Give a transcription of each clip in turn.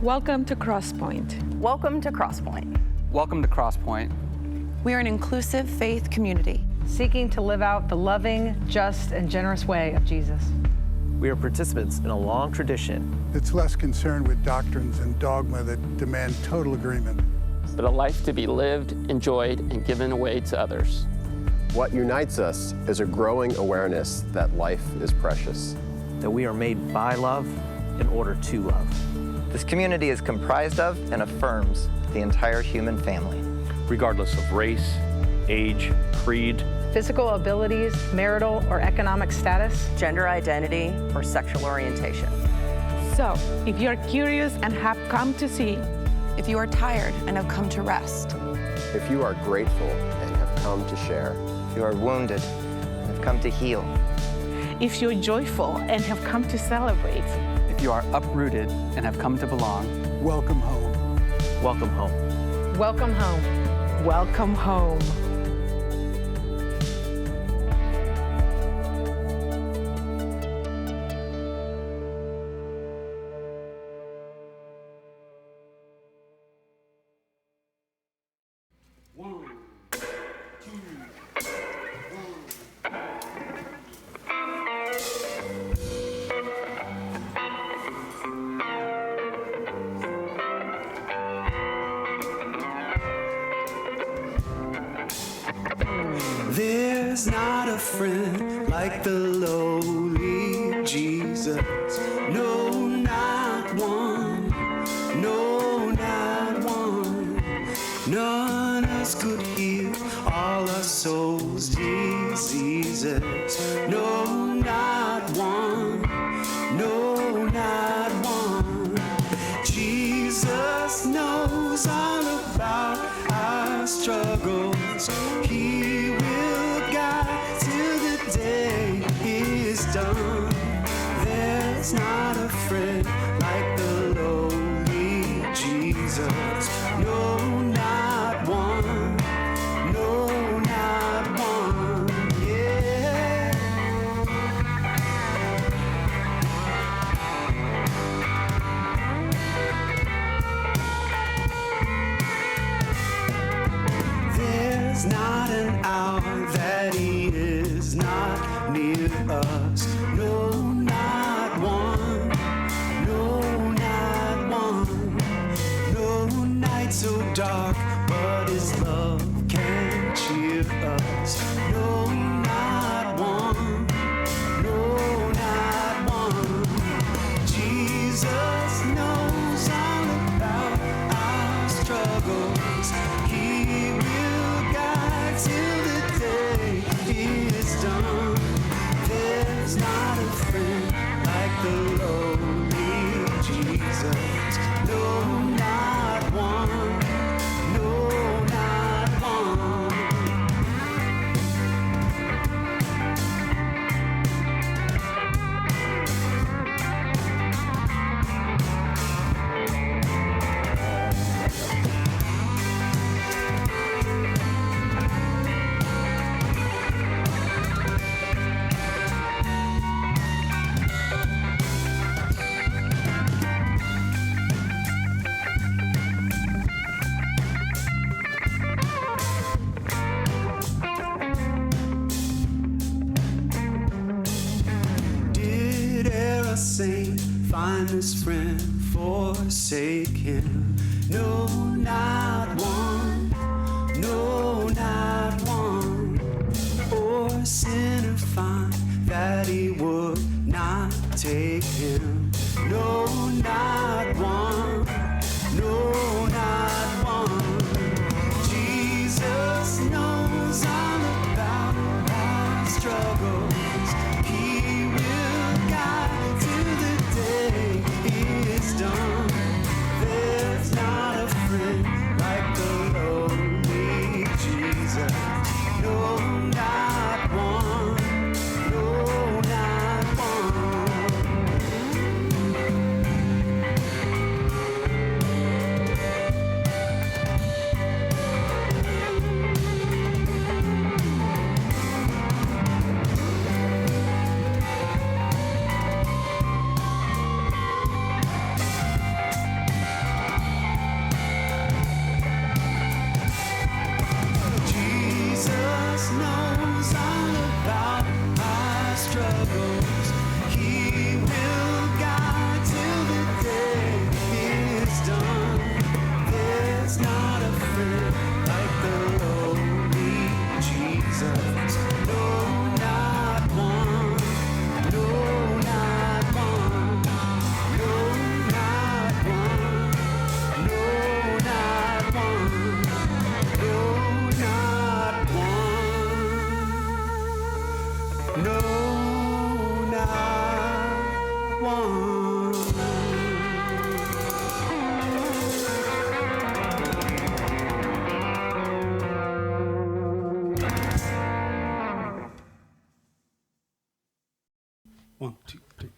Welcome to Crosspointe. Welcome to Crosspointe. Welcome to Crosspointe. We are an inclusive faith community seeking to live out the loving, just, and generous way of Jesus. We are participants in a long tradition that's less concerned with doctrines and dogma that demand total agreement, but a life to be lived, enjoyed, and given away to others. What unites us is a growing awareness that life is precious. That we are made by love in order to love. This community is comprised of and affirms the entire human family. Regardless of race, age, creed, physical abilities, marital or economic status, gender identity, or sexual orientation. So, if you're curious and have come to see, if you are tired and have come to rest, if you are grateful and have come to share, if you are wounded and have come to heal, if you're joyful and have come to celebrate, if you are uprooted and have come to belong, welcome home. Welcome home. Welcome home. Welcome home. There's not a friend like the lowly Jesus. No, not one. No, not one. None else could heal all our souls' diseases. No, not one. No, not one. Jesus knows all about our struggles. He will guide till the day is done. There's not a friend like the lowly Jesus. No, not one. No, not one. Yeah. There's not an hour that he is not near us. No, not one. No, not one. No night so dark, but his love can cheer us. No, not one. No, not one. Jesus knows all about our struggles. He will guide till the day is done. There's not a friend like the lowly Jesus. No, not one. No, not one. Did e'er a saint find this friend, forsake him? No, not one. No, not one. Or sinner find that he would not take him? No, not one. No, not one. Jesus knows all about our struggles. He will guide till the day is done. There's not a friend like the lowly Jesus. No, not one. No, not one. 1, 2, 3.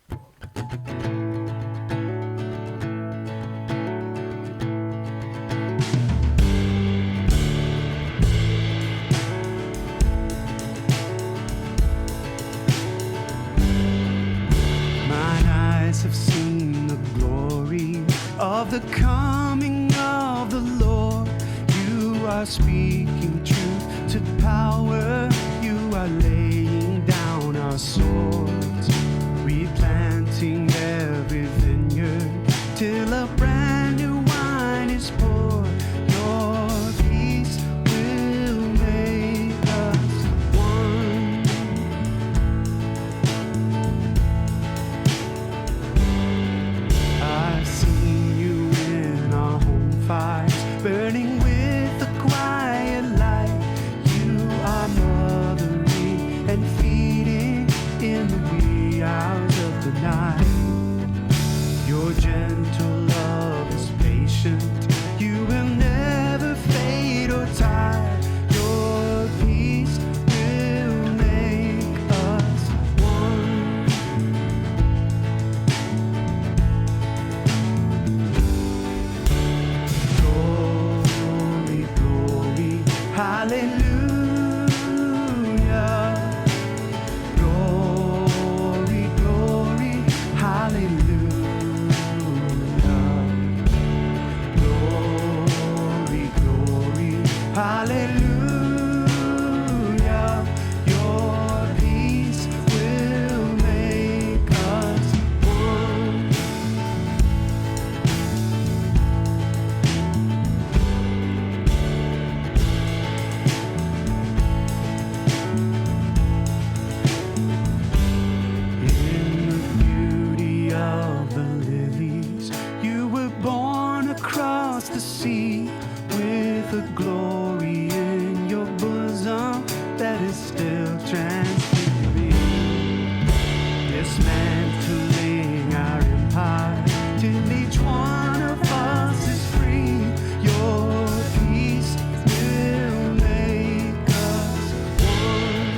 Mine eyes have seen the glory of the coming of the Lord. You are speaking truth to power. You are laying down our swords, replanting every vineyard till a brand new wine is poured. Your peace will make us one. I've seen you in our home fires, burning with a quiet light. You are mothering and feeding in the wee hours of the night. Your gentle love is patient. You will never fade or tire. Your peace will make us one. Glory, glory, hallelujah. Glory, glory, hallelujah. Glory, glory, hallelujah. Your peace will make us one. In the beauty of the lilies, you were born across the sea with a glory in your bosom that is still transfiguring. Dismantling our empire till each one of us is free. Your peace will make us one.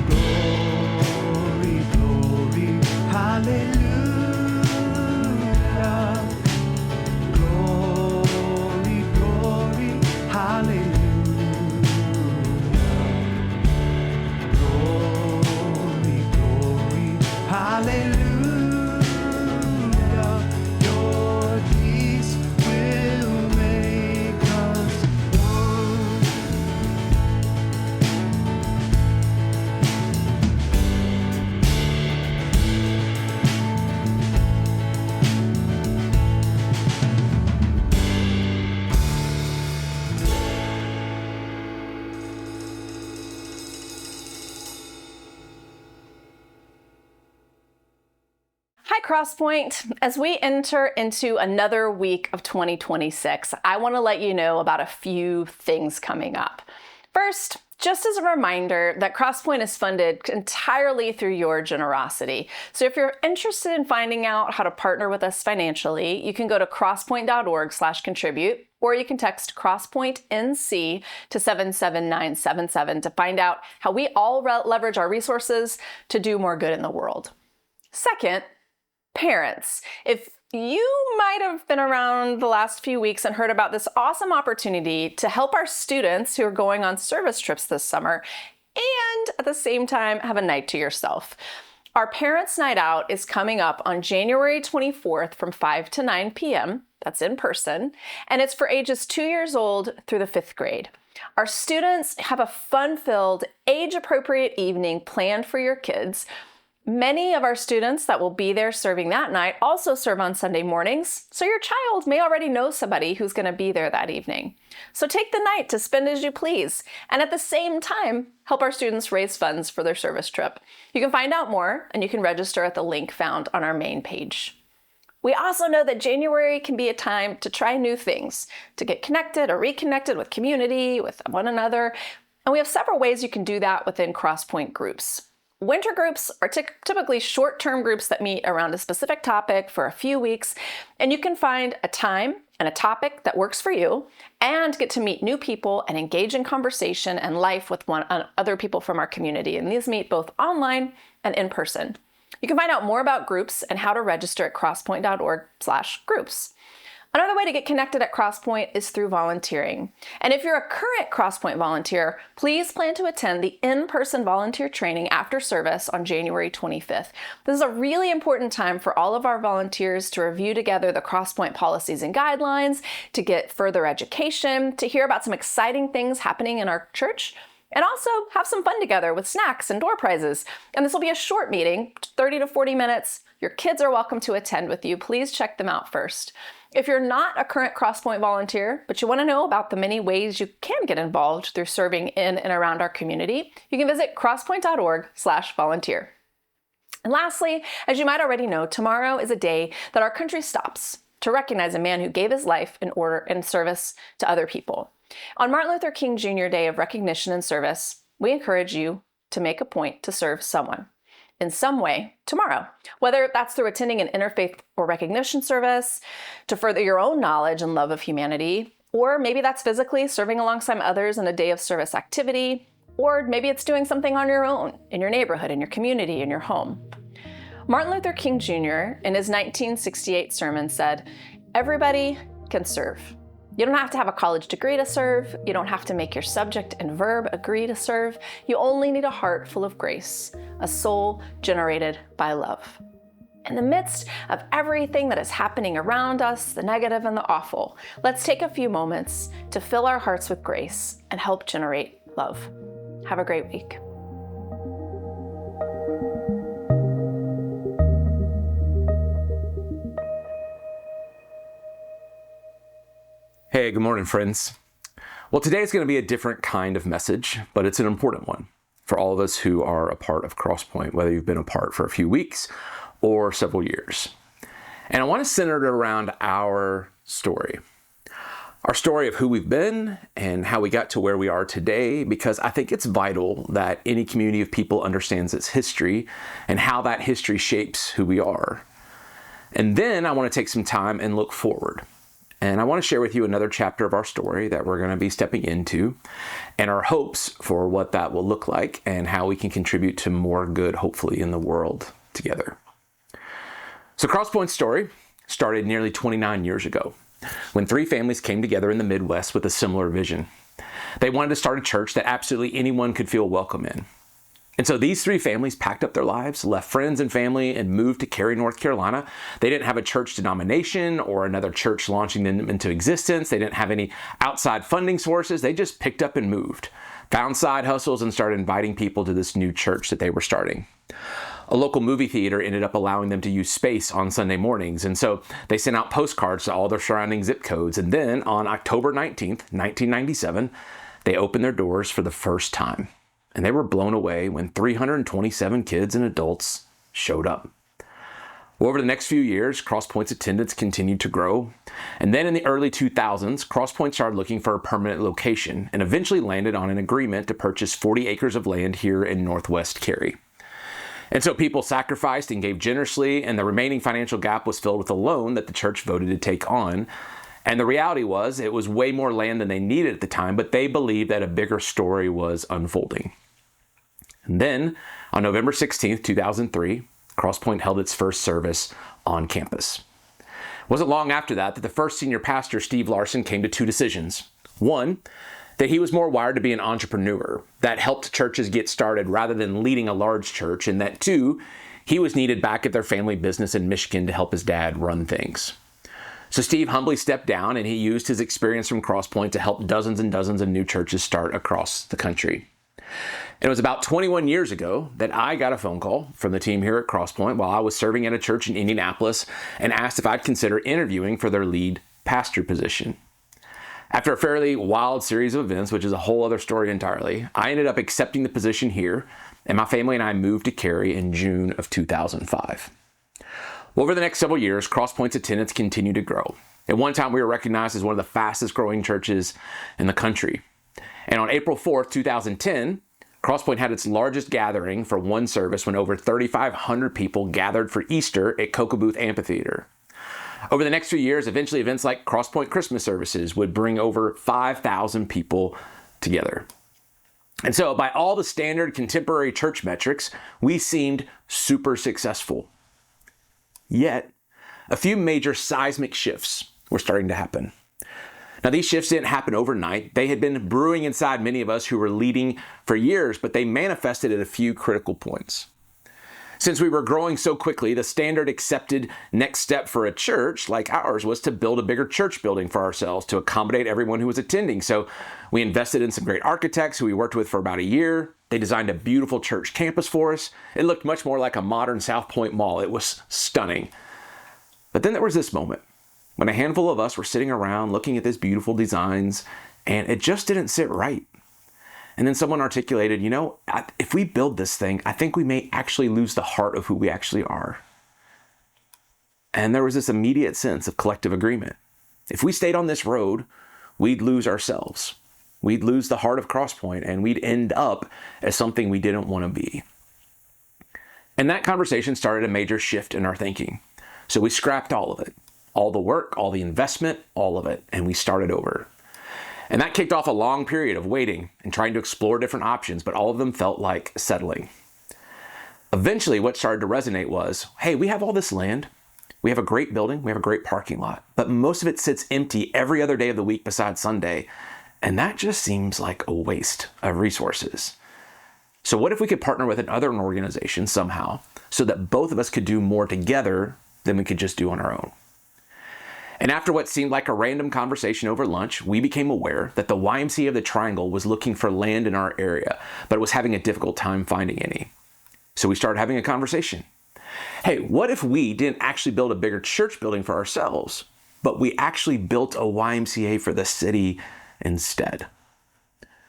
Glory, glory, hallelujah. Glory, glory, hallelujah. Glory, glory, hallelujah. Your peace will make us one. Hi, Crosspointe. As we enter into another week of 2026, I want to let you know about a few things coming up. First, just as a reminder that Crosspointe is funded entirely through your generosity. So if you're interested in finding out how to partner with us financially, you can go to crosspointe.org/contribute, or you can text crosspointenc to 77977 to find out how we all leverage our resources to do more good in the world. Second, parents, if you might have been around the last few weeks and heard about this awesome opportunity to help our students who are going on service trips this summer and at the same time have a night to yourself. Our Parents' Night Out is coming up on January 24th from 5 to 9 p.m. That's in person, and it's for ages 2 years old through the 5th grade. Our students have a fun-filled, age-appropriate evening planned for your kids. Many of our students that will be there serving that night also serve on Sunday mornings, so your child may already know somebody who's going to be there that evening. So take the night to spend as you please, and at the same time, help our students raise funds for their service trip. You can find out more, and you can register at the link found on our main page. We also know that January can be a time to try new things, to get connected or reconnected with community, with one another, and we have several ways you can do that within Crosspointe groups. Winter groups are typically short-term groups that meet around a specific topic for a few weeks, and you can find a time and a topic that works for you, and get to meet new people and engage in conversation and life with other people from our community. And these meet both online and in person. You can find out more about groups and how to register at crosspoint.org/groups. Another way to get connected at Crosspointe is through volunteering. And if you're a current Crosspointe volunteer, please plan to attend the in-person volunteer training after service on January 25th. This is a really important time for all of our volunteers to review together the Crosspointe policies and guidelines, to get further education, to hear about some exciting things happening in our church, and also have some fun together with snacks and door prizes. And this will be a short meeting, 30 to 40 minutes. Your kids are welcome to attend with you. Please check them out first. If you're not a current Crosspointe volunteer, but you want to know about the many ways you can get involved through serving in and around our community, you can visit crosspoint.org/volunteer. And lastly, as you might already know, tomorrow is a day that our country stops to recognize a man who gave his life in service to other people. On Martin Luther King Jr. Day of Recognition and Service, we encourage you to make a point to serve someone in some way tomorrow, whether that's through attending an interfaith or recognition service to further your own knowledge and love of humanity, or maybe that's physically serving alongside others in a day of service activity, or maybe it's doing something on your own in your neighborhood, in your community, in your home. Martin Luther King Jr. in his 1968 sermon said, "Everybody can serve. You don't have to have a college degree to serve. You don't have to make your subject and verb agree to serve. You only need a heart full of grace, a soul generated by love." In the midst of everything that is happening around us, the negative and the awful, let's take a few moments to fill our hearts with grace and help generate love. Have a great week. Hey, good morning, friends. Well, today is going to be a different kind of message, but it's an important one for all of us who are a part of Crosspointe, whether you've been a part for a few weeks or several years. And I want to center it around our story of who we've been and how we got to where we are today, because I think it's vital that any community of people understands its history and how that history shapes who we are. And then I want to take some time and look forward. And I want to share with you another chapter of our story that we're going to be stepping into and our hopes for what that will look like and how we can contribute to more good, hopefully, in the world together. So Crosspointe's story started nearly 29 years ago when three families came together in the Midwest with a similar vision. They wanted to start a church that absolutely anyone could feel welcome in. And so these three families packed up their lives, left friends and family, and moved to Cary, North Carolina. They didn't have a church denomination or another church launching them into existence. They didn't have any outside funding sources. They just picked up and moved, found side hustles, and started inviting people to this new church that they were starting. A local movie theater ended up allowing them to use space on Sunday mornings, and so they sent out postcards to all their surrounding zip codes. And then on October 19th, 1997, they opened their doors for the first time. And they were blown away when 327 kids and adults showed up. Well, over the next few years, Crosspointe's attendance continued to grow. And then in the early 2000s, Crosspointe started looking for a permanent location and eventually landed on an agreement to purchase 40 acres of land here in Northwest Cary. And so people sacrificed and gave generously, and the remaining financial gap was filled with a loan that the church voted to take on. And the reality was, it was way more land than they needed at the time, but they believed that a bigger story was unfolding. And then, on November 16th, 2003, Crosspointe held its first service on campus. It wasn't long after that the first senior pastor, Steve Larson, came to two decisions. One, that he was more wired to be an entrepreneur that helped churches get started rather than leading a large church, and that two, he was needed back at their family business in Michigan to help his dad run things. So Steve humbly stepped down, and he used his experience from Crosspointe to help dozens and dozens of new churches start across the country. It was about 21 years ago that I got a phone call from the team here at Crosspointe while I was serving at a church in Indianapolis and asked if I'd consider interviewing for their lead pastor position. After a fairly wild series of events, which is a whole other story entirely, I ended up accepting the position here, and my family and I moved to Cary in June of 2005. Well, over the next several years, Crosspointe's attendance continued to grow. At one time, we were recognized as one of the fastest growing churches in the country. And on April 4th, 2010, Crosspointe had its largest gathering for one service when over 3,500 people gathered for Easter at Cocoa Booth Amphitheater. Over the next few years, eventually events like Crosspointe Christmas services would bring over 5,000 people together. And so by all the standard contemporary church metrics, we seemed super successful. Yet, a few major seismic shifts were starting to happen. Now, these shifts didn't happen overnight. They had been brewing inside many of us who were leading for years, but they manifested at a few critical points. Since we were growing so quickly, the standard accepted next step for a church like ours was to build a bigger church building for ourselves to accommodate everyone who was attending. So we invested in some great architects who we worked with for about a year. They designed a beautiful church campus for us. It looked much more like a modern South Point mall. It was stunning. But then there was this moment when a handful of us were sitting around looking at these beautiful designs, and it just didn't sit right. And then someone articulated, if we build this thing, I think we may actually lose the heart of who we actually are. And there was this immediate sense of collective agreement. If we stayed on this road, we'd lose ourselves. We'd lose the heart of Crosspointe, and we'd end up as something we didn't want to be. And that conversation started a major shift in our thinking. So we scrapped all of it, all the work, all the investment, all of it, and we started over. And that kicked off a long period of waiting and trying to explore different options, but all of them felt like settling. Eventually, what started to resonate was, hey, we have all this land. We have a great building. We have a great parking lot, but most of it sits empty every other day of the week besides Sunday. And that just seems like a waste of resources. So what if we could partner with another organization somehow so that both of us could do more together than we could just do on our own? And after what seemed like a random conversation over lunch, we became aware that the YMCA of the Triangle was looking for land in our area, but was having a difficult time finding any. So we started having a conversation. Hey, what if we didn't actually build a bigger church building for ourselves, but we actually built a YMCA for the city instead?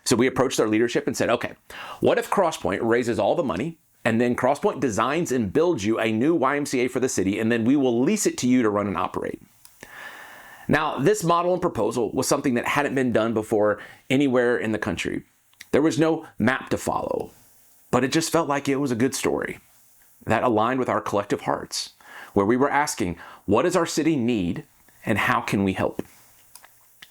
So we approached our leadership and said, okay, what if Crosspointe raises all the money, and then Crosspointe designs and builds you a new YMCA for the city, and then we will lease it to you to run and operate? Now, this model and proposal was something that hadn't been done before anywhere in the country. There was no map to follow, but it just felt like it was a good story that aligned with our collective hearts, where we were asking, what does our city need and how can we help?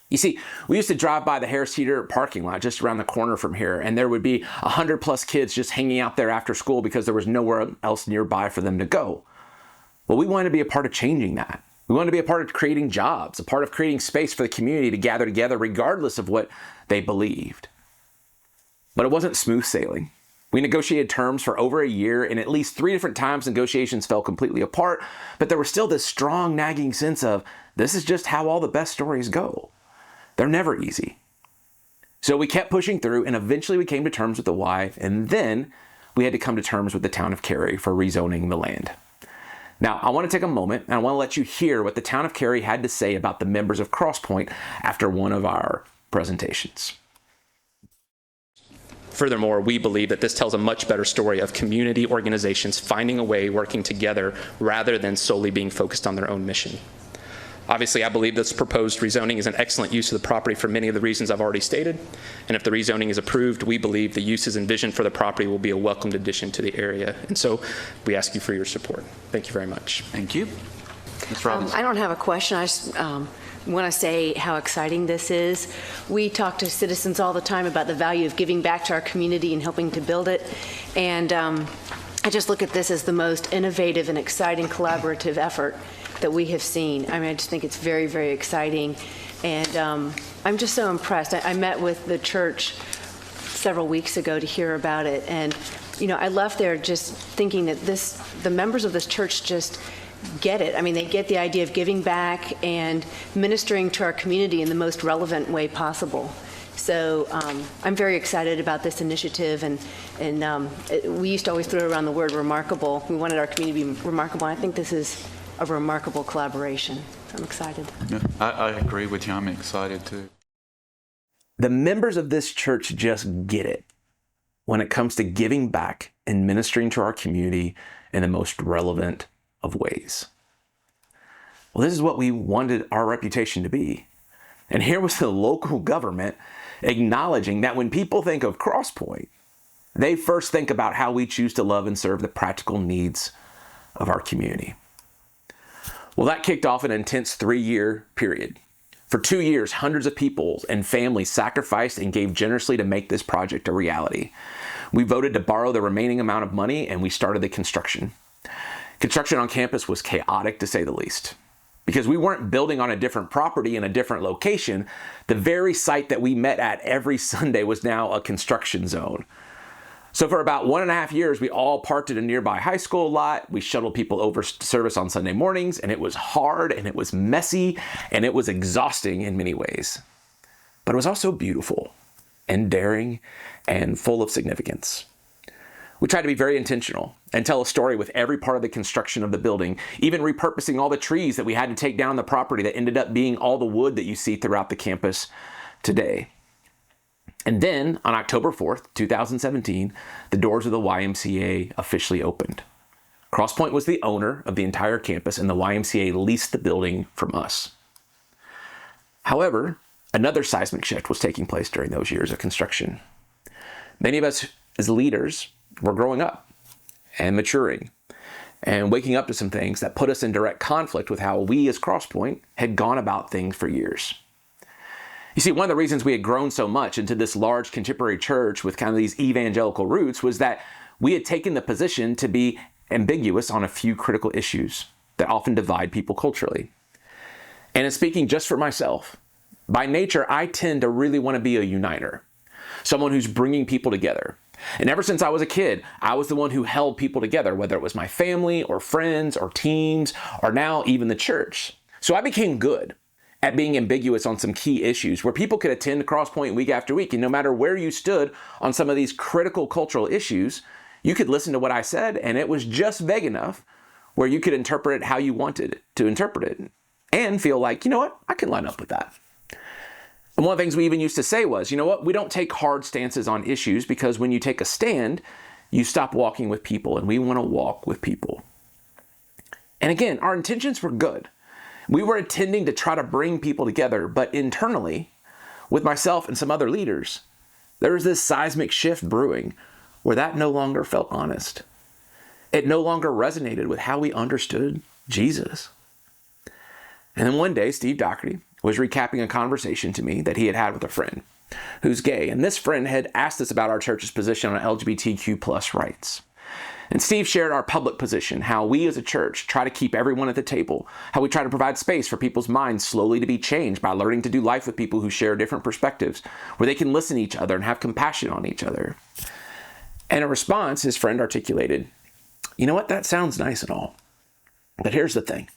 You see, we used to drive by the Harris Teeter parking lot just around the corner from here, and there would be 100+ kids just hanging out there after school because there was nowhere else nearby for them to go. Well, we wanted to be a part of changing that. We wanted to be a part of creating jobs, a part of creating space for the community to gather together regardless of what they believed. But it wasn't smooth sailing. We negotiated terms for over a year, and at least 3 different times negotiations fell completely apart, but there was still this strong nagging sense of, this is just how all the best stories go. They're never easy. So we kept pushing through, and eventually we came to terms with the Y, and then we had to come to terms with the town of Cary for rezoning the land. Now, I want to take a moment, and I want to let you hear what the town of Cary had to say about the members of Crosspointe after one of our presentations. Furthermore, we believe that this tells a much better story of community organizations finding a way, working together, rather than solely being focused on their own mission. Obviously, I believe this proposed rezoning is an excellent use of the property for many of the reasons I've already stated. And if the rezoning is approved, we believe the uses envisioned for the property will be a welcomed addition to the area. And so we ask you for your support. Thank you very much. Thank you. Ms. Robbins. I don't have a question. I just want to say how exciting this is. We talk to citizens all the time about the value of giving back to our community and helping to build it. And I just look at this as the most innovative and exciting collaborative effort that we have seen. I mean, I just think it's very, very exciting. And I'm just so impressed. I met with the church several weeks ago to hear about it. And, I left there just thinking that the members of this church just get it. I mean, they get the idea of giving back and ministering to our community in the most relevant way possible. So I'm very excited about this initiative, and we used to always throw around the word remarkable. We wanted our community to be remarkable. I think this is a remarkable collaboration. I'm excited. Yeah, I agree with you. I'm excited too. The members of this church just get it when it comes to giving back and ministering to our community in the most relevant of ways. Well, this is what we wanted our reputation to be. And here was the local government acknowledging that when people think of Crosspointe, they first think about how we choose to love and serve the practical needs of our community. Well, that kicked off an intense 3-year period. For 2 years, hundreds of people and families sacrificed and gave generously to make this project a reality. We voted to borrow the remaining amount of money, and we started the construction. Construction on campus was chaotic, to say the least. Because we weren't building on a different property in a different location, the very site that we met at every Sunday was now a construction zone. So for about 1.5 years, we all parked at a nearby high school lot. We shuttled people over to service on Sunday mornings, and it was hard, and it was messy, and it was exhausting in many ways. But it was also beautiful and daring and full of significance. We tried to be very intentional and tell a story with every part of the construction of the building, even repurposing all the trees that we had to take down the property that ended up being all the wood that you see throughout the campus today. And then, on October 4th, 2017, the doors of the YMCA officially opened. Crosspointe was the owner of the entire campus, and the YMCA leased the building from us. However, another seismic shift was taking place during those years of construction. Many of us as leaders were growing up and maturing and waking up to some things that put us in direct conflict with how we as Crosspointe had gone about things for years. You see, one of the reasons we had grown so much into this large contemporary church with kind of these evangelical roots was that we had taken the position to be ambiguous on a few critical issues that often divide people culturally. And in speaking just for myself, by nature, I tend to really want to be a uniter, someone who's bringing people together. And ever since I was a kid, I was the one who held people together, whether it was my family or friends or teams or now even the church. So I became good at being ambiguous on some key issues where people could attend Crosspointe week after week, and no matter where you stood on some of these critical cultural issues, you could listen to what I said, and it was just vague enough where you could interpret it how you wanted to interpret it and feel like, you know what, I can line up with that. And one of the things we even used to say was, you know what, we don't take hard stances on issues because when you take a stand, you stop walking with people, and we want to walk with people. And again, our intentions were good. We were intending to try to bring people together, but internally, with myself and some other leaders, there was this seismic shift brewing where that no longer felt honest. It no longer resonated with how we understood Jesus. And then one day, Steve Doherty was recapping a conversation to me that he had had with a friend who's gay. And this friend had asked us about our church's position on LGBTQ plus rights. And Steve shared our public position, how we as a church try to keep everyone at the table, how we try to provide space for people's minds slowly to be changed by learning to do life with people who share different perspectives, where they can listen to each other and have compassion on each other. And in response, his friend articulated, you know what, that sounds nice and all, but here's the thing.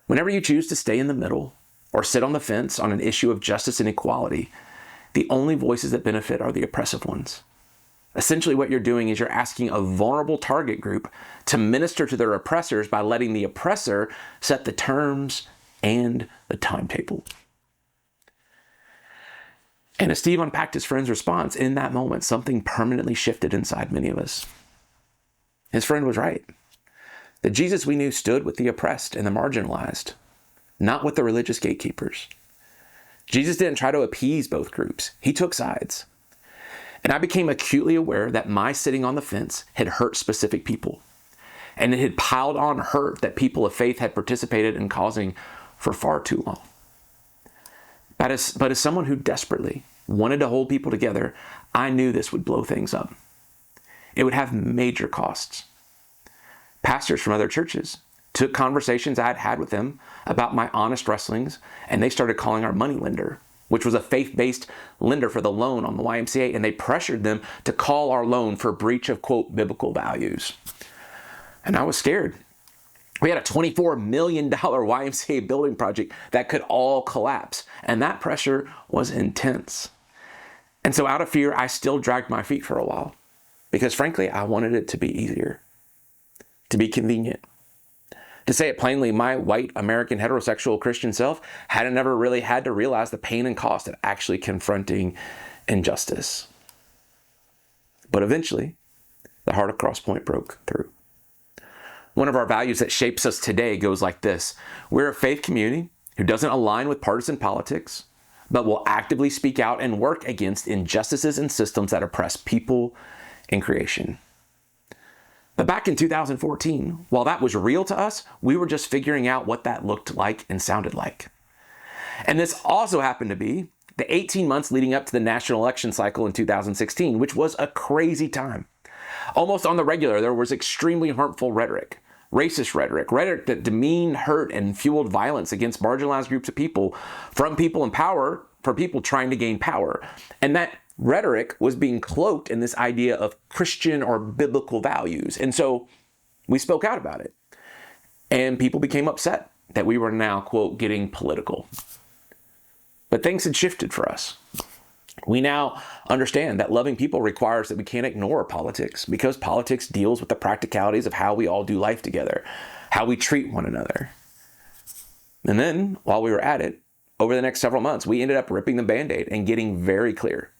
Whenever you choose to stay in the middle or sit on the fence on an issue of justice and equality, the only voices that benefit are the oppressive ones. Essentially, what you're doing is you're asking a vulnerable target group to minister to their oppressors by letting the oppressor set the terms and the timetable. And as Steve unpacked his friend's response, in that moment, something permanently shifted inside many of us. His friend was right. The Jesus we knew stood with the oppressed and the marginalized, not with the religious gatekeepers. Jesus didn't try to appease both groups. He took sides. And I became acutely aware that my sitting on the fence had hurt specific people. And it had piled on hurt that people of faith had participated in causing for far too long. But as someone who desperately wanted to hold people together, I knew this would blow things up. It would have major costs. Pastors from other churches took conversations I had had with them about my honest wrestlings, and they started calling our money lender, which was a faith-based lender for the loan on the YMCA, and they pressured them to call our loan for breach of, quote, biblical values. And I was scared. We had a $24 million YMCA building project that could all collapse, and that pressure was intense. And so out of fear, I still dragged my feet for a while, because frankly, I wanted it to be easier, to be convenient. To say it plainly, my white American heterosexual Christian self hadn't never really had to realize the pain and cost of actually confronting injustice. But eventually, the heart of Crosspointe broke through. One of our values that shapes us today goes like this. We're a faith community who doesn't align with partisan politics, but will actively speak out and work against injustices and systems that oppress people and creation. But back in 2014, while that was real to us, we were just figuring out what that looked like and sounded like. And this also happened to be the 18 months leading up to the national election cycle in 2016, which was a crazy time. Almost on the regular, there was extremely harmful rhetoric, racist rhetoric that demeaned, hurt, and fueled violence against marginalized groups of people from people in power, for people trying to gain power. And that rhetoric was being cloaked in this idea of Christian or biblical values. And so we spoke out about it. And people became upset that we were now, quote, getting political. But things had shifted for us. We now understand that loving people requires that we can't ignore politics, because politics deals with the practicalities of how we all do life together, how we treat one another. And then, while we were at it, over the next several months, we ended up ripping the Band-Aid and getting very clear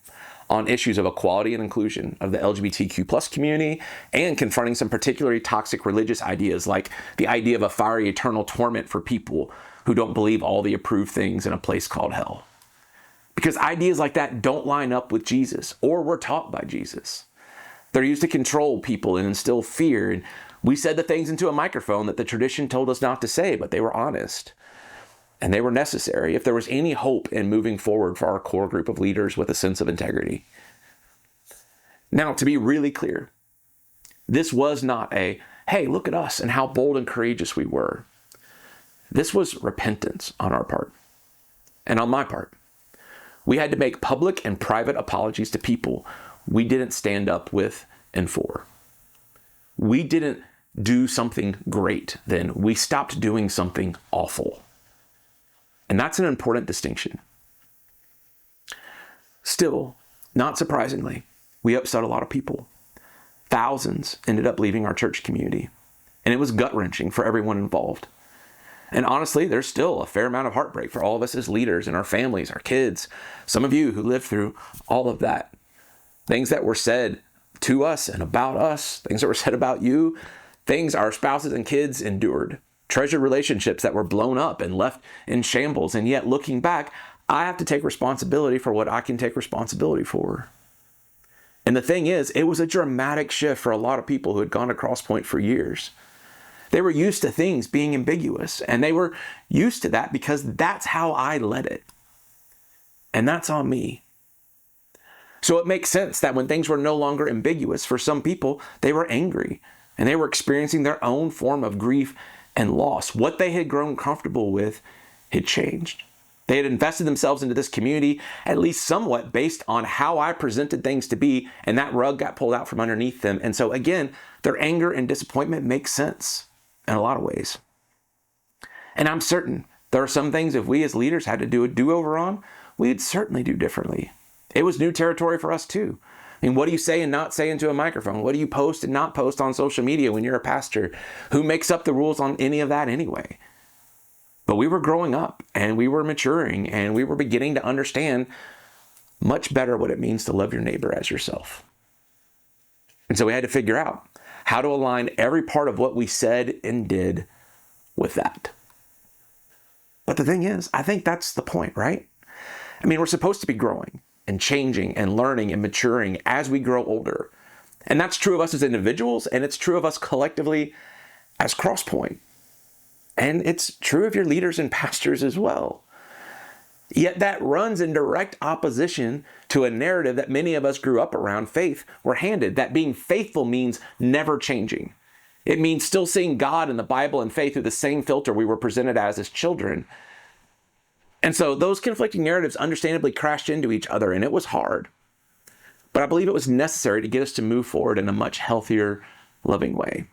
on issues of equality and inclusion of the LGBTQ plus community, and confronting some particularly toxic religious ideas like the idea of a fiery eternal torment for people who don't believe all the approved things in a place called hell. Because ideas like that don't line up with Jesus, or were taught by Jesus. They're used to control people and instill fear. And we said the things into a microphone that the tradition told us not to say, but they were honest. And they were necessary if there was any hope in moving forward for our core group of leaders with a sense of integrity. Now, to be really clear, this was not a, hey, look at us and how bold and courageous we were. This was repentance on our part and on my part. We had to make public and private apologies to people we didn't stand up with and for. We didn't do something great then. We stopped doing something awful. And that's an important distinction. Still, not surprisingly, we upset a lot of people. Thousands ended up leaving our church community, and it was gut-wrenching for everyone involved. And honestly, there's still a fair amount of heartbreak for all of us as leaders and our families, our kids, some of you who lived through all of that. Things that were said to us and about us, things that were said about you, things our spouses and kids endured, treasured relationships that were blown up and left in shambles. And yet, looking back, I have to take responsibility for what I can take responsibility for. And the thing is, it was a dramatic shift for a lot of people who had gone to Crosspointe for years. They were used to things being ambiguous, and they were used to that because that's how I led it. And that's on me. So it makes sense that when things were no longer ambiguous, for some people, they were angry, and they were experiencing their own form of grief and loss. What they had grown comfortable with had changed. They had invested themselves into this community, at least somewhat based on how I presented things to be, and that rug got pulled out from underneath them. And so again, their anger and disappointment makes sense in a lot of ways. And I'm certain there are some things if we as leaders had to do a do-over on, we'd certainly do differently. It was new territory for us too. I mean, what do you say and not say into a microphone? What do you post and not post on social media when you're a pastor? Who makes up the rules on any of that anyway? But we were growing up and we were maturing and we were beginning to understand much better what it means to love your neighbor as yourself. And so we had to figure out how to align every part of what we said and did with that. But the thing is, I think that's the point, right? I mean, we're supposed to be growing and changing and learning and maturing as we grow older. And that's true of us as individuals, and it's true of us collectively as Crosspointe. And it's true of your leaders and pastors as well. Yet that runs in direct opposition to a narrative that many of us grew up around faith were handed, that being faithful means never changing. It means still seeing God and the Bible and faith through the same filter we were presented as children. And so those conflicting narratives understandably crashed into each other, and it was hard. But I believe it was necessary to get us to move forward in a much healthier, loving way.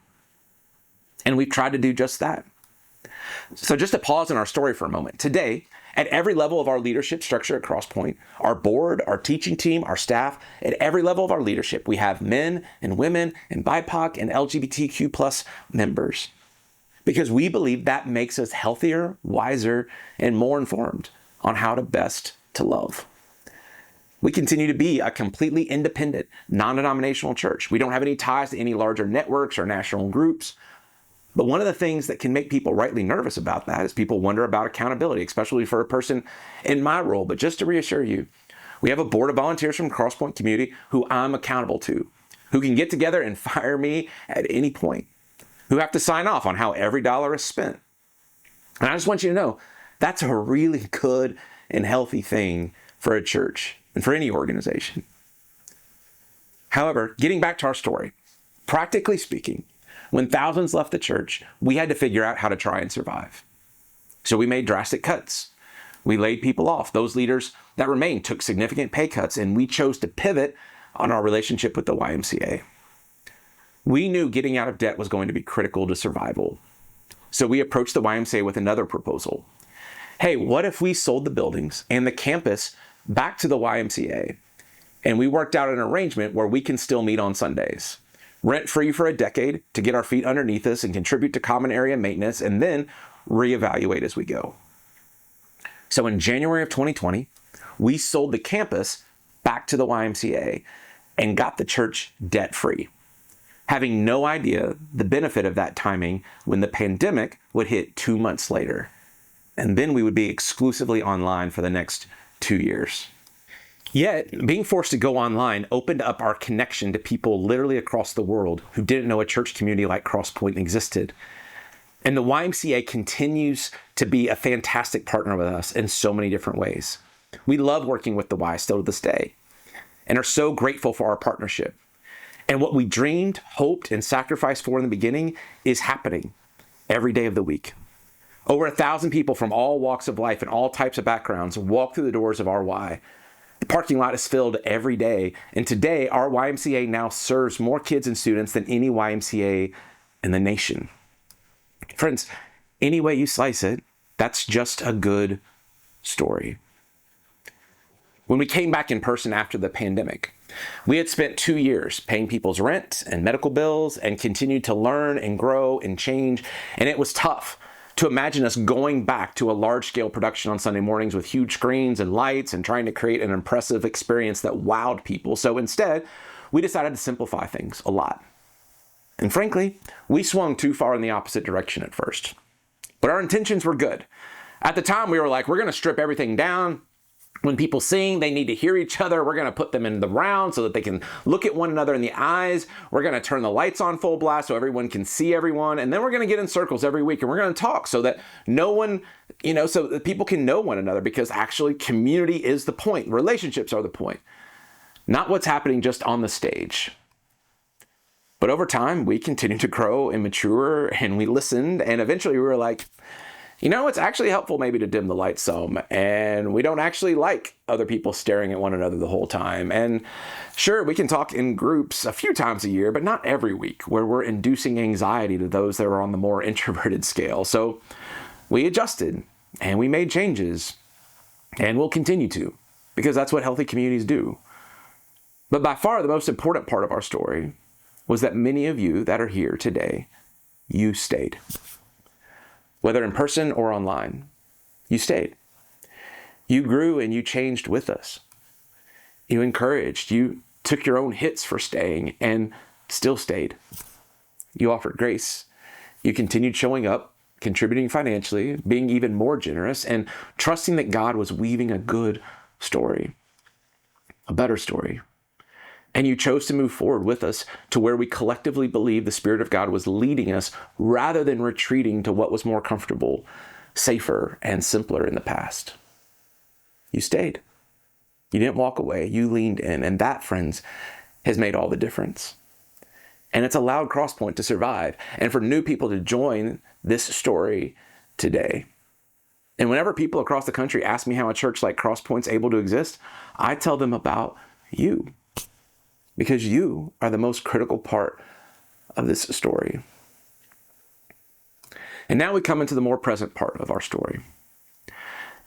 And we've tried to do just that. So just to pause in our story for a moment. Today, at every level of our leadership structure at Crosspointe, our board, our teaching team, our staff, at every level of our leadership, we have men and women and BIPOC and LGBTQ plus members. Because we believe that makes us healthier, wiser, and more informed on how to best to love. We continue to be a completely independent, non-denominational church. We don't have any ties to any larger networks or national groups. But one of the things that can make people rightly nervous about that is people wonder about accountability, especially for a person in my role. But just to reassure you, we have a board of volunteers from Crosspointe community who I'm accountable to. who can get together and fire me at any point, who have to sign off on how every dollar is spent. And I just want you to know, that's a really good and healthy thing for a church and for any organization. However, getting back to our story, practically speaking, when thousands left the church, we had to figure out how to try and survive. So we made drastic cuts. We laid people off. Those leaders that remained took significant pay cuts, and we chose to pivot on our relationship with the YMCA. We knew getting out of debt was going to be critical to survival. So we approached the YMCA with another proposal. Hey, what if we sold the buildings and the campus back to the YMCA, and we worked out an arrangement where we can still meet on Sundays, rent-free for a decade to get our feet underneath us and contribute to common area maintenance, and then reevaluate as we go. So in January of 2020, we sold the campus back to the YMCA and got the church debt-free, having no idea the benefit of that timing when the pandemic would hit 2 months later. And then we would be exclusively online for the next 2 years. Yet, being forced to go online opened up our connection to people literally across the world who didn't know a church community like Crosspointe existed. And the YMCA continues to be a fantastic partner with us in so many different ways. We love working with the Y still to this day and are so grateful for our partnership. And what we dreamed, hoped, and sacrificed for in the beginning is happening every day of the week. Over 1,000 people from all walks of life and all types of backgrounds walk through the doors of our Y. The parking lot is filled every day, and today our YMCA now serves more kids and students than any YMCA in the nation. Friends, any way you slice it, that's just a good story. When we came back in person after the pandemic, we had spent 2 years paying people's rent and medical bills and continued to learn and grow and change, and it was tough to imagine us going back to a large-scale production on Sunday mornings with huge screens and lights and trying to create an impressive experience that wowed people. So instead, we decided to simplify things a lot. And frankly, we swung too far in the opposite direction at first. But our intentions were good. At the time, we were like, we're going to strip everything down. When people sing, they need to hear each other. We're going to put them in the round so that they can look at one another in the eyes. We're going to turn the lights on full blast so everyone can see everyone. And then we're going to get in circles every week and we're going to talk so that no one, so that people can know one another, because actually community is the point. Relationships are the point, not what's happening just on the stage. But over time, we continued to grow and mature, and we listened, and eventually we were like, it's actually helpful maybe to dim the lights some, and we don't actually like other people staring at one another the whole time. And sure, we can talk in groups a few times a year, but not every week, where we're inducing anxiety to those that are on the more introverted scale. So we adjusted, and we made changes, and we'll continue to, because that's what healthy communities do. But by far the most important part of our story was that many of you that are here today, you stayed. Whether in person or online, you stayed. You grew and you changed with us. You encouraged, you took your own hits for staying and still stayed. You offered grace. You continued showing up, contributing financially, being even more generous, and trusting that God was weaving a good story, a better story. And you chose to move forward with us to where we collectively believed the Spirit of God was leading us rather than retreating to what was more comfortable, safer, and simpler in the past. You stayed. You didn't walk away. You leaned in. And that, friends, has made all the difference. And it's allowed Crosspointe to survive and for new people to join this story today. And whenever people across the country ask me how a church like Crosspointe's able to exist, I tell them about you. Because you are the most critical part of this story. And now we come into the more present part of our story.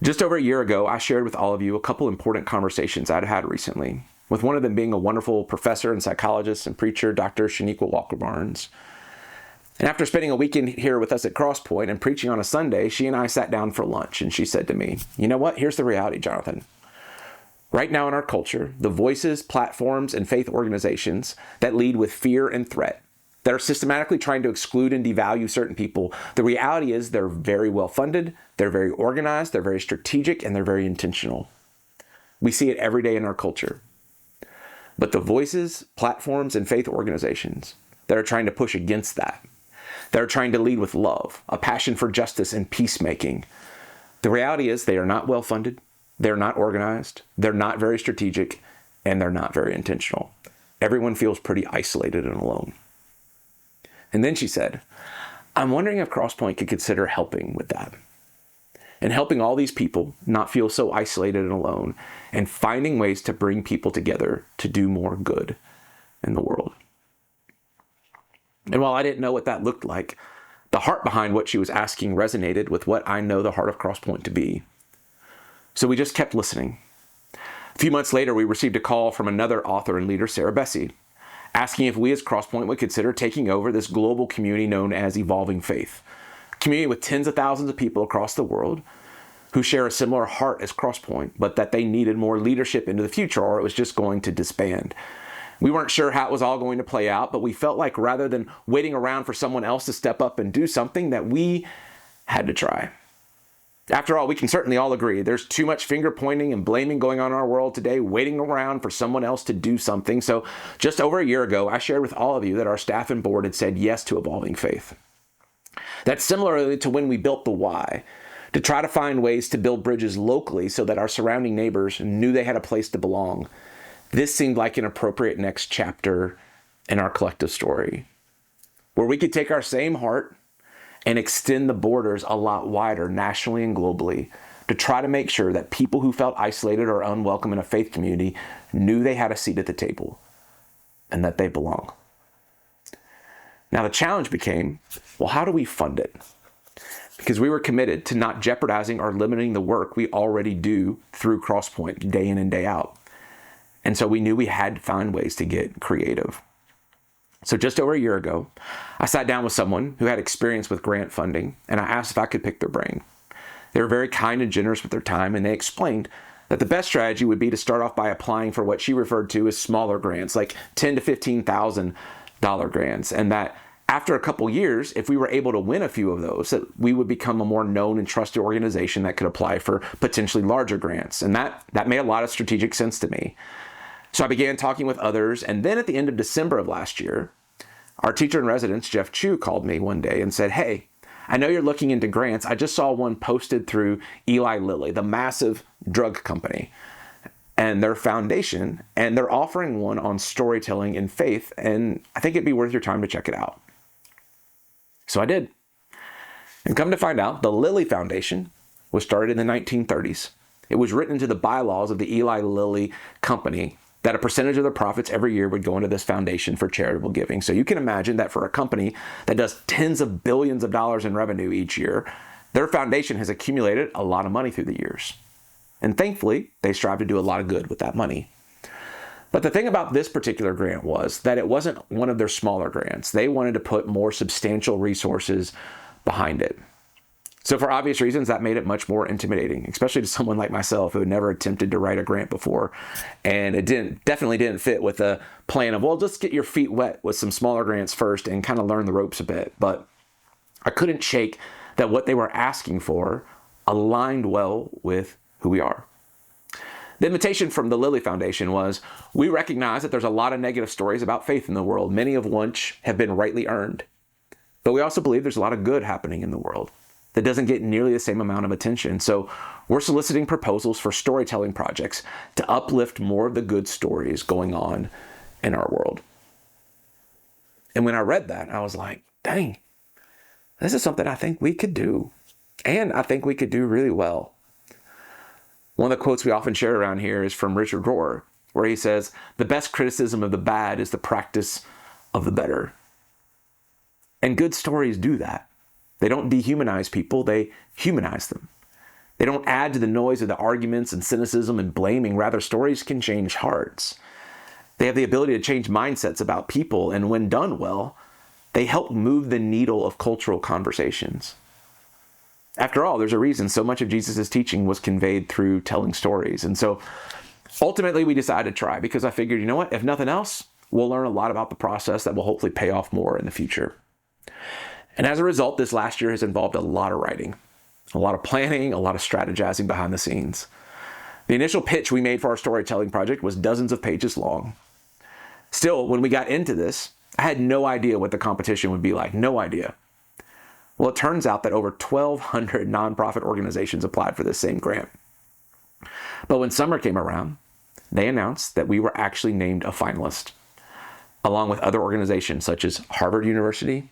Just over a year ago, I shared with all of you a couple important conversations I'd had recently, with one of them being a wonderful professor and psychologist and preacher, Dr. Shaniqua Walker-Barnes. And after spending a weekend here with us at Crosspointe and preaching on a Sunday, she and I sat down for lunch, and she said to me, "You know what? Here's the reality, Jonathan. Right now in our culture, the voices, platforms, and faith organizations that lead with fear and threat, that are systematically trying to exclude and devalue certain people, the reality is they're very well funded, they're very organized, they're very strategic, and they're very intentional. We see it every day in our culture. But the voices, platforms, and faith organizations that are trying to push against that are trying to lead with love, a passion for justice and peacemaking, the reality is they are not well-funded, they're not organized, they're not very strategic, and they're not very intentional. Everyone feels pretty isolated and alone. And then she said, I'm wondering if Crosspointe could consider helping with that. And helping all these people not feel so isolated and alone, and finding ways to bring people together to do more good in the world. And while I didn't know what that looked like, the heart behind what she was asking resonated with what I know the heart of Crosspointe to be. So we just kept listening. A few months later, we received a call from another author and leader, Sarah Bessey, asking if we as Crosspointe would consider taking over this global community known as Evolving Faith, a community with tens of thousands of people across the world who share a similar heart as Crosspointe, but that they needed more leadership into the future or it was just going to disband. We weren't sure how it was all going to play out, but we felt like rather than waiting around for someone else to step up and do something, that we had to try. After all, we can certainly all agree there's too much finger pointing and blaming going on in our world today, waiting around for someone else to do something. So just over a year ago, I shared with all of you that our staff and board had said yes to Evolving Faith. That's similarly to when we built the Y, to try to find ways to build bridges locally so that our surrounding neighbors knew they had a place to belong. This seemed like an appropriate next chapter in our collective story, where we could take our same heart and extend the borders a lot wider nationally and globally to try to make sure that people who felt isolated or unwelcome in a faith community knew they had a seat at the table and that they belong. Now the challenge became, well, how do we fund it? Because we were committed to not jeopardizing or limiting the work we already do through Crosspointe day in and day out. And so we knew we had to find ways to get creative. So just over a year ago, I sat down with someone who had experience with grant funding, and I asked if I could pick their brain. They were very kind and generous with their time, and they explained that the best strategy would be to start off by applying for what she referred to as smaller grants, like $10,000 to $15,000 grants, and that after a couple years, if we were able to win a few of those, that we would become a more known and trusted organization that could apply for potentially larger grants. And that made a lot of strategic sense to me. So I began talking with others, and then at the end of December of last year, our teacher in residence, Jeff Chu, called me one day and said, hey, I know you're looking into grants. I just saw one posted through Eli Lilly, the massive drug company, and their foundation, and they're offering one on storytelling and faith, and I think it'd be worth your time to check it out. So I did. And come to find out, the Lilly Foundation was started in the 1930s. It was written into the bylaws of the Eli Lilly company that a percentage of the profits every year would go into this foundation for charitable giving. So you can imagine that for a company that does tens of billions of dollars in revenue each year, their foundation has accumulated a lot of money through the years. And thankfully, they strive to do a lot of good with that money. But the thing about this particular grant was that it wasn't one of their smaller grants. They wanted to put more substantial resources behind it. So for obvious reasons, that made it much more intimidating, especially to someone like myself who had never attempted to write a grant before. And it definitely didn't fit with the plan of, well, just get your feet wet with some smaller grants first and kind of learn the ropes a bit. But I couldn't shake that what they were asking for aligned well with who we are. The invitation from the Lilly Foundation was, we recognize that there's a lot of negative stories about faith in the world, many of which have been rightly earned. But we also believe there's a lot of good happening in the world that doesn't get nearly the same amount of attention. So we're soliciting proposals for storytelling projects to uplift more of the good stories going on in our world. And when I read that, I was like, dang, this is something I think we could do. And I think we could do really well. One of the quotes we often share around here is from Richard Rohr, where he says, the best criticism of the bad is the practice of the better. And good stories do that. They don't dehumanize people, they humanize them. They don't add to the noise of the arguments and cynicism and blaming. Rather, stories can change hearts. They have the ability to change mindsets about people, and when done well, they help move the needle of cultural conversations. After all, there's a reason so much of Jesus' teaching was conveyed through telling stories. And so ultimately we decided to try because I figured, you know what, if nothing else, we'll learn a lot about the process that will hopefully pay off more in the future. And as a result, this last year has involved a lot of writing, a lot of planning, a lot of strategizing behind the scenes. The initial pitch we made for our storytelling project was dozens of pages long. Still, when we got into this, I had no idea what the competition would be like. No idea. Well, it turns out that over 1,200 nonprofit organizations applied for this same grant. But when summer came around, they announced that we were actually named a finalist, along with other organizations such as Harvard University,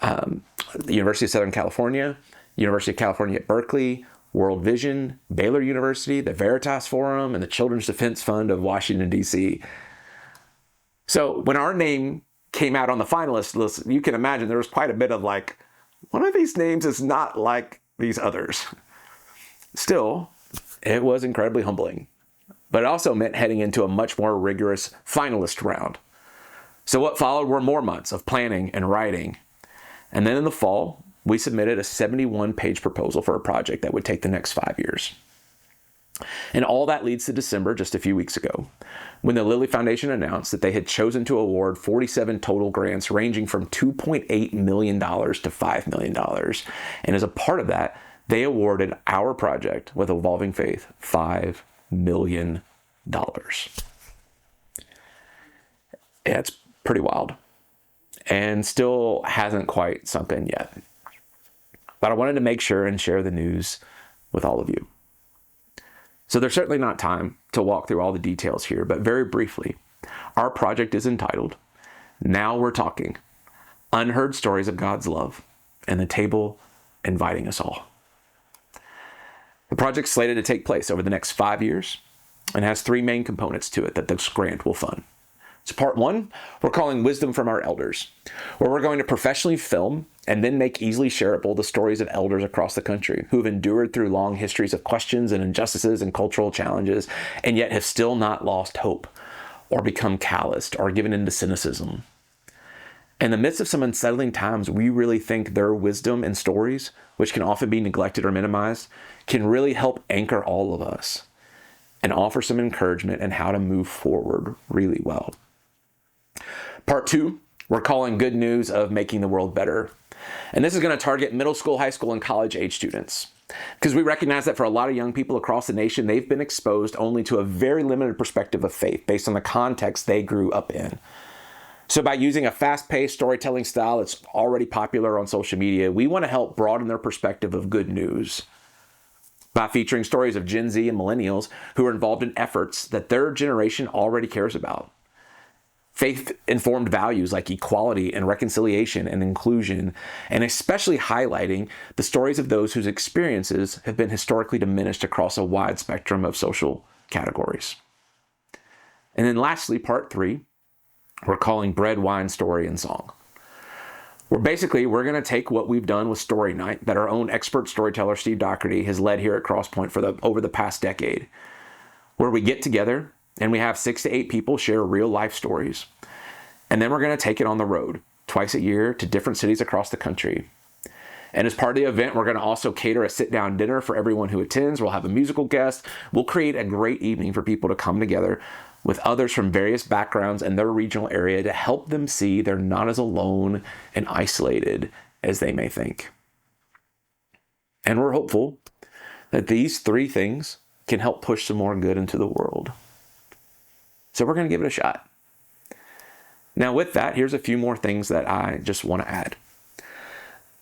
the University of Southern California, University of California at Berkeley, World Vision, Baylor University, the Veritas Forum, and the Children's Defense Fund of Washington, D.C. So when our name came out on the finalist list, you can imagine there was quite a bit of like, one of these names is not like these others. Still, it was incredibly humbling, but it also meant heading into a much more rigorous finalist round. So what followed were more months of planning and writing. And then in the fall, we submitted a 71-page proposal for a project that would take the next 5 years. And all that leads to December, just a few weeks ago, when the Lilly Foundation announced that they had chosen to award 47 total grants ranging from $2.8 million to $5 million. And as a part of that, they awarded our project with Evolving Faith $5 million. Yeah, it's pretty wild and still hasn't quite sunk in yet. But I wanted to make sure and share the news with all of you. So there's certainly not time to walk through all the details here, but very briefly, our project is entitled, Now We're Talking, Unheard Stories of God's Love, and the Table Inviting Us All. The project's slated to take place over the next 5 years and has 3 main components to it that this grant will fund. So part 1, we're calling Wisdom from Our Elders, where we're going to professionally film and then make easily shareable the stories of elders across the country who have endured through long histories of questions and injustices and cultural challenges, and yet have still not lost hope or become calloused or given into cynicism. In the midst of some unsettling times, we really think their wisdom and stories, which can often be neglected or minimized, can really help anchor all of us and offer some encouragement in how to move forward really well. Part 2, we're calling Good News of Making the World Better. And this is going to target middle school, high school, and college age students. Because we recognize that for a lot of young people across the nation, they've been exposed only to a very limited perspective of faith based on the context they grew up in. So by using a fast-paced storytelling style that's already popular on social media, we want to help broaden their perspective of good news by featuring stories of Gen Z and millennials who are involved in efforts that their generation already cares about. Faith-informed values like equality and reconciliation and inclusion, and especially highlighting the stories of those whose experiences have been historically diminished across a wide spectrum of social categories. And then lastly, part 3, we're calling Bread, Wine, Story, and Song. We're going to take what we've done with Story Night that our own expert storyteller Steve Doherty has led here at Crosspointe over the past decade, where we get together and we have 6 to 8 people share real life stories. And then we're going to take it on the road twice a year to different cities across the country. And as part of the event, we're going to also cater a sit-down dinner for everyone who attends. We'll have a musical guest. We'll create a great evening for people to come together with others from various backgrounds in their regional area to help them see they're not as alone and isolated as they may think. And we're hopeful that these 3 things can help push some more good into the world. So we're going to give it a shot. Now with that, here's a few more things that I just want to add.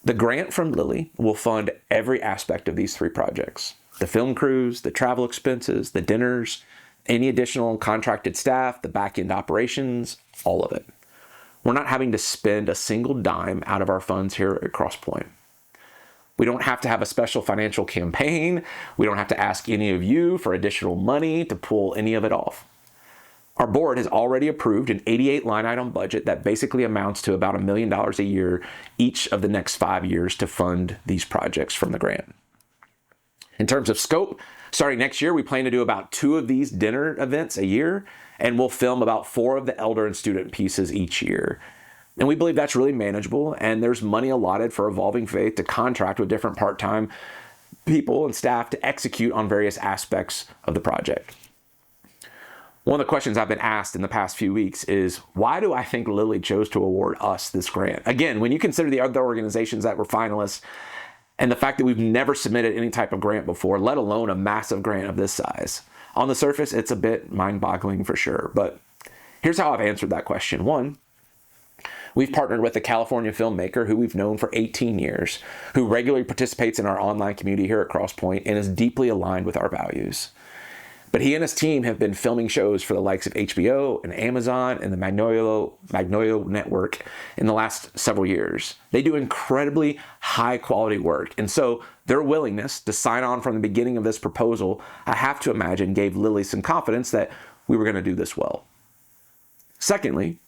The grant from Lilly will fund every aspect of these 3 projects. The film crews, the travel expenses, the dinners, any additional contracted staff, the back-end operations, all of it. We're not having to spend a single dime out of our funds here at Crosspointe. We don't have to have a special financial campaign. We don't have to ask any of you for additional money to pull any of it off. Our board has already approved an 88 line item budget that basically amounts to about $1 million a year each of the next 5 years to fund these projects from the grant. In terms of scope, starting next year, we plan to do about 2 of these dinner events a year, and we'll film about 4 of the elder and student pieces each year. And we believe that's really manageable, and there's money allotted for Evolving Faith to contract with different part-time people and staff to execute on various aspects of the project. One of the questions I've been asked in the past few weeks is, why do I think Lilly chose to award us this grant? Again, when you consider the other organizations that were finalists and the fact that we've never submitted any type of grant before, let alone a massive grant of this size. On the surface, it's a bit mind-boggling for sure, but Here's how I've answered that question. One, we've partnered with a California filmmaker who we've known for 18 years, who regularly participates in our online community here at Crosspointe and is deeply aligned with our values. But he and his team have been filming shows for the likes of HBO and Amazon and the Magnolia Network in the last several years. They do incredibly high quality work. And so their willingness to sign on from the beginning of this proposal, I have to imagine, gave Lily some confidence that we were going to do this well. Secondly,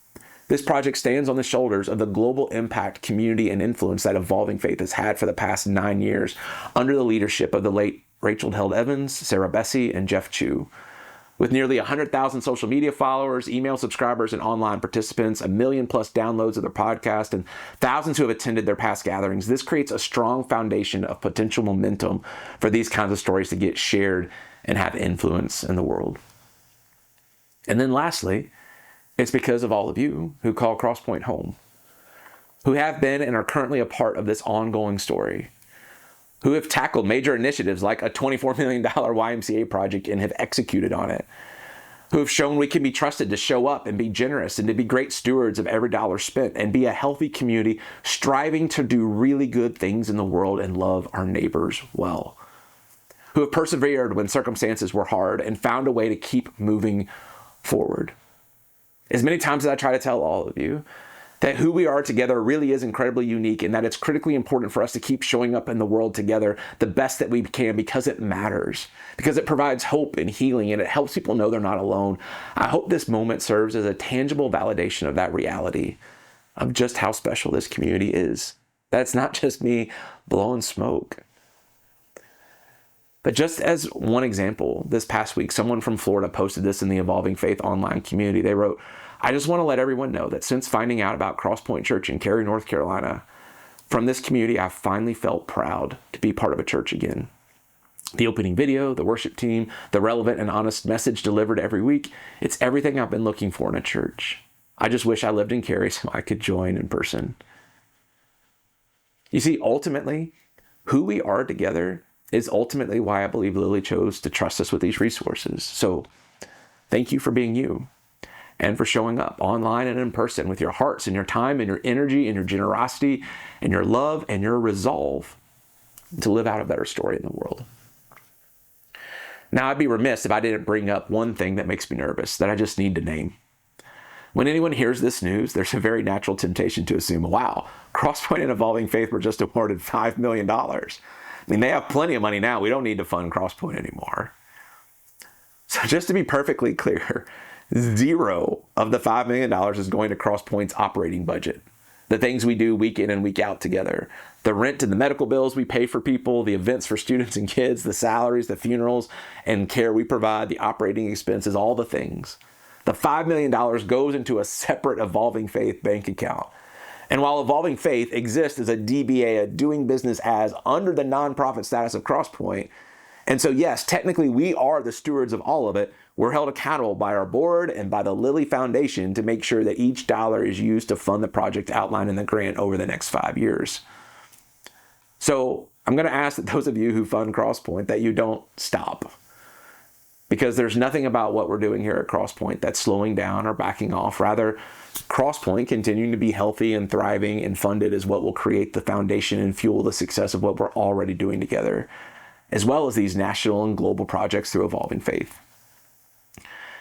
this project stands on the shoulders of the global impact, community, and influence that Evolving Faith has had for the past 9 years under the leadership of the late Rachel Held Evans, Sarah Bessie, and Jeff Chu. With nearly 100,000 social media followers, email subscribers, and online participants, 1 million+ downloads of their podcast, and thousands who have attended their past gatherings, this creates a strong foundation of potential momentum for these kinds of stories to get shared and have influence in the world. And then lastly, it's because of all of you who call Crosspointe home, who have been and are currently a part of this ongoing story, who have tackled major initiatives like a $24 million YMCA project and have executed on it, who have shown we can be trusted to show up and be generous and to be great stewards of every dollar spent and be a healthy community striving to do really good things in the world and love our neighbors well, who have persevered when circumstances were hard and found a way to keep moving forward. As many times as I try to tell all of you that who we are together really is incredibly unique and that it's critically important for us to keep showing up in the world together the best that we can because it matters, because it provides hope and healing and it helps people know they're not alone. I hope this moment serves as a tangible validation of that reality, of just how special this community is. That it's not just me blowing smoke. But just as one example, this past week, someone from Florida posted this in the Evolving Faith online community. They wrote, "I just want to let everyone know that since finding out about Crosspointe Church in Cary, North Carolina, from this community, I've finally felt proud to be part of a church again. The opening video, the worship team, the relevant and honest message delivered every week, it's everything I've been looking for in a church. I just wish I lived in Cary so I could join in person." You see, ultimately, who we are together is ultimately why I believe Lily chose to trust us with these resources. So thank you for being you and for showing up online and in person with your hearts and your time and your energy and your generosity and your love and your resolve to live out a better story in the world. Now, I'd be remiss if I didn't bring up one thing that makes me nervous, that I just need to name. When anyone hears this news, there's a very natural temptation to assume, wow, Crosspointe and Evolving Faith were just awarded $5 million. I mean, they have plenty of money now. We don't need to fund Crosspointe anymore. So just to be perfectly clear, 0 of the $5 million is going to Crosspointe's operating budget. The things we do week in and week out together. The rent and the medical bills we pay for people, the events for students and kids, the salaries, the funerals and care we provide, the operating expenses, all the things. The $5 million goes into a separate Evolving Faith bank account. And while Evolving Faith exists as a DBA, a doing business as, under the nonprofit status of Crosspointe, and so yes, technically we are the stewards of all of it, we're held accountable by our board and by the Lilly Foundation to make sure that each dollar is used to fund the project outlined in the grant over the next 5 years. So I'm going to ask that those of you who fund Crosspointe that you don't stop. Because there's nothing about what we're doing here at Crosspointe that's slowing down or backing off. Rather, Crosspointe continuing to be healthy and thriving and funded is what will create the foundation and fuel the success of what we're already doing together, as well as these national and global projects through Evolving Faith.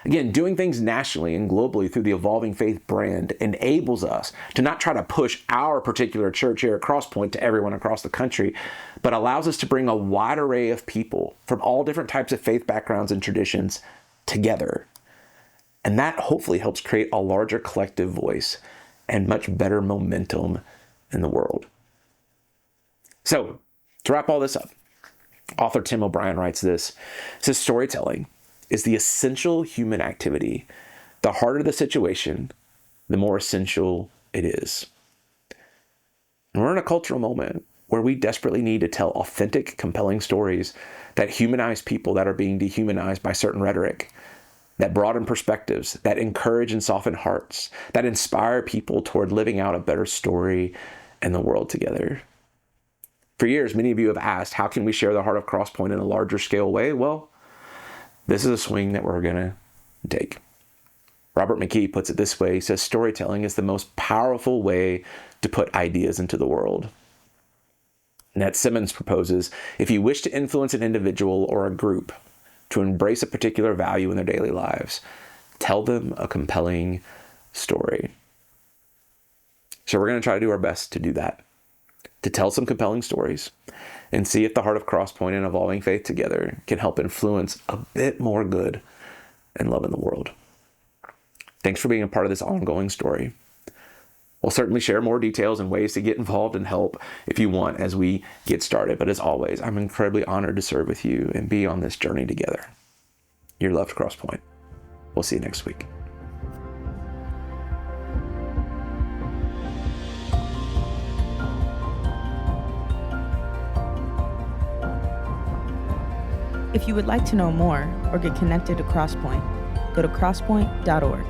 Again, doing things nationally and globally through the Evolving Faith brand enables us to not try to push our particular church here at Crosspointe to everyone across the country, but allows us to bring a wide array of people from all different types of faith backgrounds and traditions together. And that hopefully helps create a larger collective voice and much better momentum in the world. So, to wrap all this up, author Tim O'Brien writes this. It says, storytelling is the essential human activity. The harder the situation, the more essential it is. And we're in a cultural moment where we desperately need to tell authentic, compelling stories that humanize people that are being dehumanized by certain rhetoric, that broaden perspectives, that encourage and soften hearts, that inspire people toward living out a better story in the world together. For years, many of you have asked, how can we share the heart of Crosspointe in a larger scale way? Well, this is a swing that we're going to take. Robert McKee puts it this way. He says, storytelling is the most powerful way to put ideas into the world. Nat Simmons proposes, if you wish to influence an individual or a group to embrace a particular value in their daily lives, tell them a compelling story. So we're going to try to do our best to do that, to tell some compelling stories and see if the heart of Crosspointe and evolving faith together can help influence a bit more good and love in the world. Thanks for being a part of this ongoing story. We'll certainly share more details and ways to get involved and help if you want as we get started. But as always, I'm incredibly honored to serve with you and be on this journey together. Your love to Crosspointe. We'll see you next week. If you would like to know more or get connected to Crosspointe, go to crosspoint.org.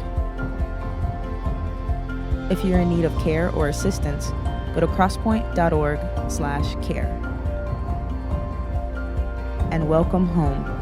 If you're in need of care or assistance, go to crosspoint.org/care. And welcome home.